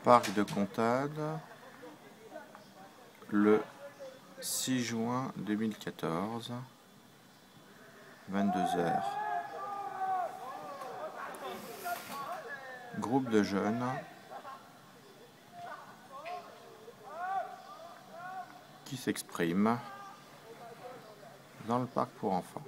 Parc de Contades, le 6 juin 2014, 22h. Groupe de jeunes qui s'expriment dans le parc pour enfants.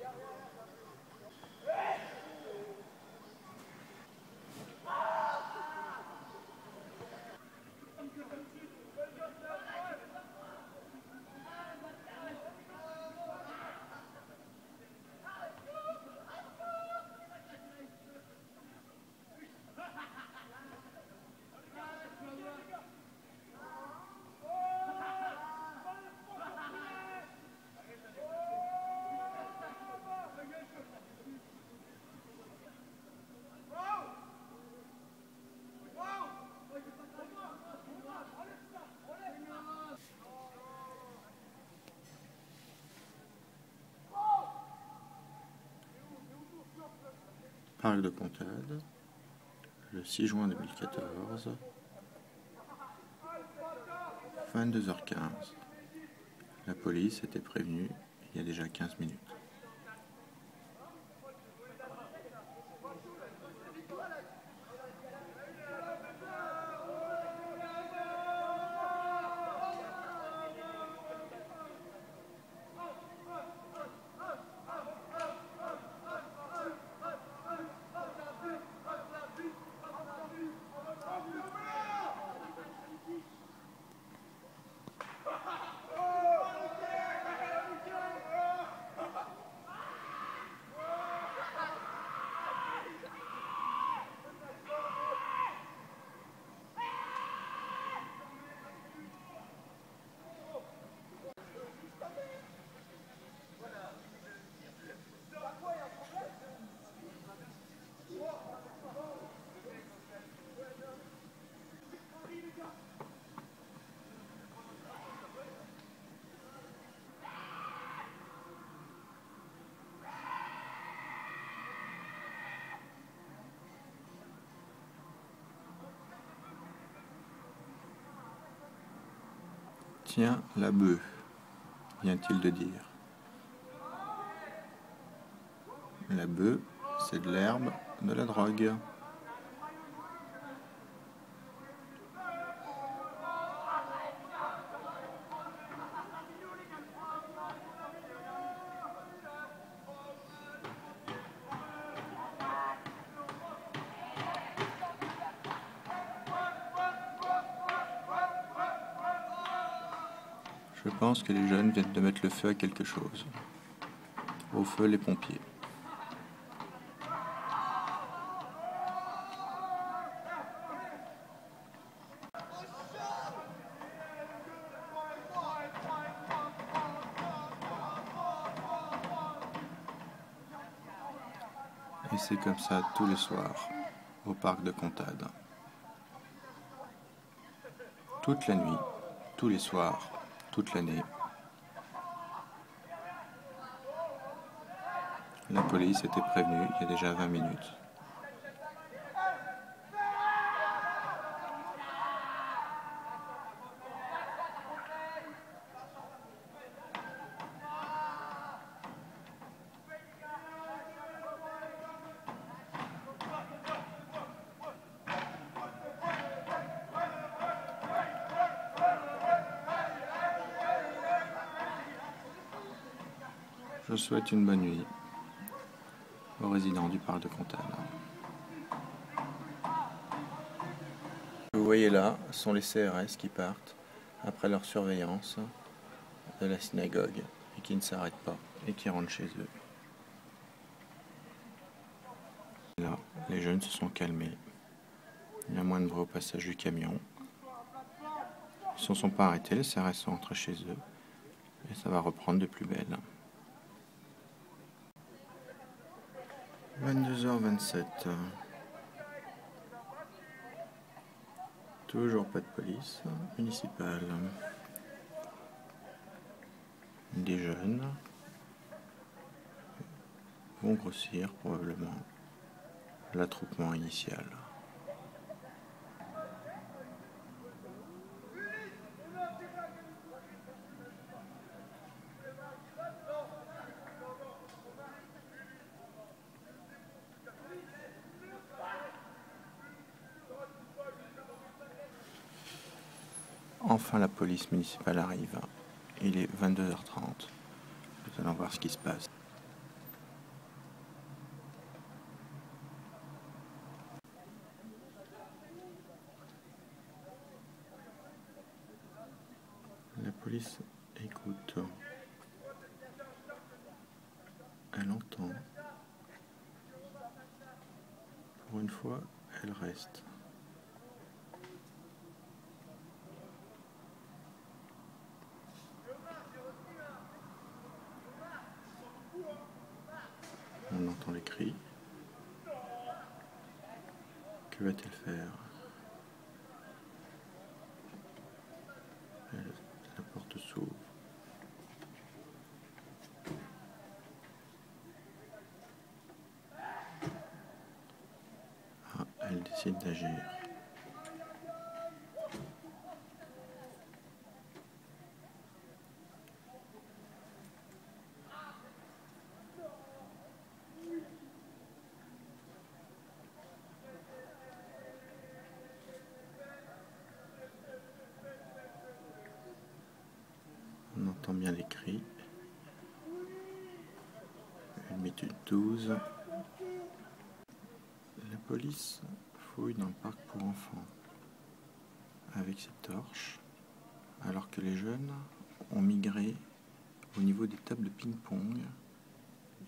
Parc de Contades, le 6 juin 2014, 22h15. La police était prévenue il y a déjà 15 minutes. Tiens, la bœuf, vient-il de dire. La bœuf, c'est de l'herbe, de la drogue. Je pense que les jeunes viennent de mettre le feu à quelque chose. Au feu, les pompiers. Et c'est comme ça tous les soirs, au parc de Contades. Toute la nuit, tous les soirs, toute l'année. La police était prévenue il y a déjà 20 minutes. Je souhaite une bonne nuit aux résidents du parc de Contades. Ce que vous voyez là sont les CRS qui partent après leur surveillance de la synagogue et qui ne s'arrêtent pas et qui rentrent chez eux. Là, les jeunes se sont calmés. Il y a moins de bruit au passage du camion. Ils ne se sont pas arrêtés, les CRS sont rentrés chez eux et ça va reprendre de plus belle. 22h27. Toujours pas de police municipale. Des jeunes vont grossir probablement l'attroupement initial. Enfin, la police municipale arrive. Il est 22h30. Nous allons voir ce qui se passe. La police écoute. Elle entend. Pour une fois, elle reste. On entend les cris. Que va-t-elle faire? La porte s'ouvre. Ah, elle décide d'agir. On entend bien les cris. Unité 12. La police fouille dans le parc pour enfants avec ses torches, alors que les jeunes ont migré au niveau des tables de ping-pong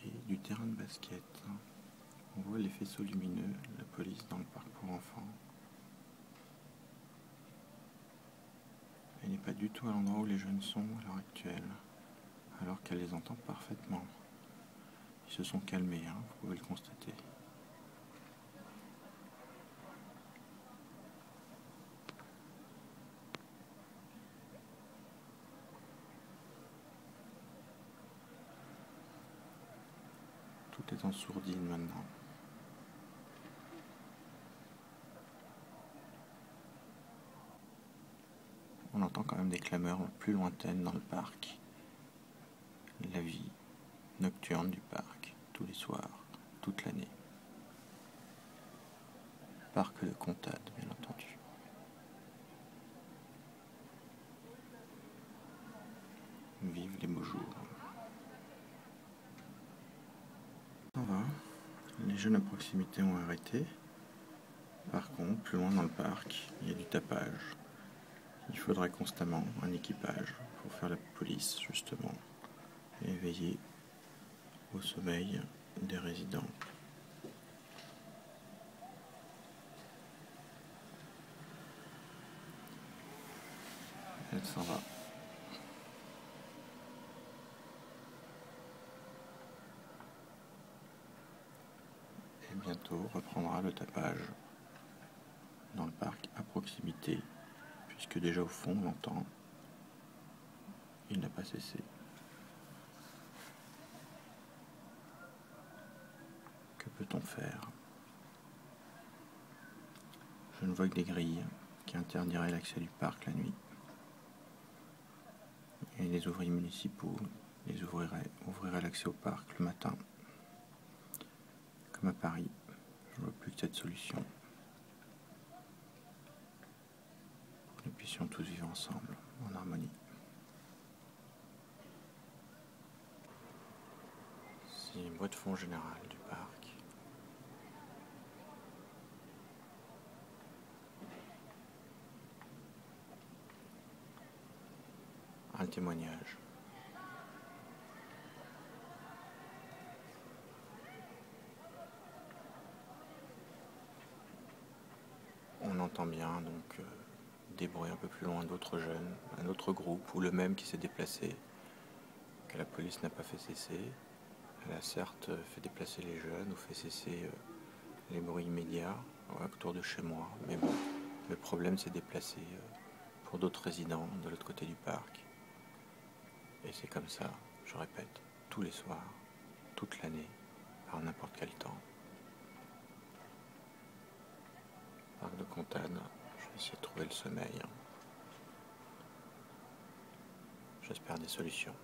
et du terrain de basket. On voit les faisceaux lumineux, la police dans le parc pour enfants. Elle n'est pas du tout à l'endroit où les jeunes sont à l'heure actuelle, alors qu'elle les entend parfaitement. Ils se sont calmés, vous pouvez le constater. Tout est en sourdine maintenant. On entend quand même des clameurs plus lointaines dans le parc. La vie nocturne du parc, tous les soirs, toute l'année. Parc de Comtade, bien entendu. Vive les beaux jours. Ça va. Les jeunes à proximité ont arrêté. Par contre, plus loin dans le parc, il y a du tapage. Il faudrait constamment un équipage pour faire la police, justement, et veiller au sommeil des résidents. Elle s'en va. Et bientôt reprendra le tapage dans le parc à proximité, puisque déjà au fond on l'entend, il n'a pas cessé. Que peut-on faire? Je ne vois que des grilles qui interdiraient l'accès du parc la nuit. Et les ouvriers municipaux les ouvriraient l'accès au parc le matin. Comme à Paris, je ne vois plus que cette solution. Nous puissions tous vivre ensemble, en harmonie. C'est une boîte de fond générale du parc. Un témoignage. On entend bien donc des bruits un peu plus loin d'autres jeunes, un autre groupe ou le même qui s'est déplacé, que la police n'a pas fait cesser. Elle a certes fait déplacer les jeunes ou fait cesser les bruits immédiats autour de chez moi, mais bon, le problème s'est déplacé pour d'autres résidents de l'autre côté du parc. Et c'est comme ça, je répète, tous les soirs, toute l'année, par n'importe quel temps. Parc de Comtade, je vais essayer de trouver le sommeil. J'espère des solutions.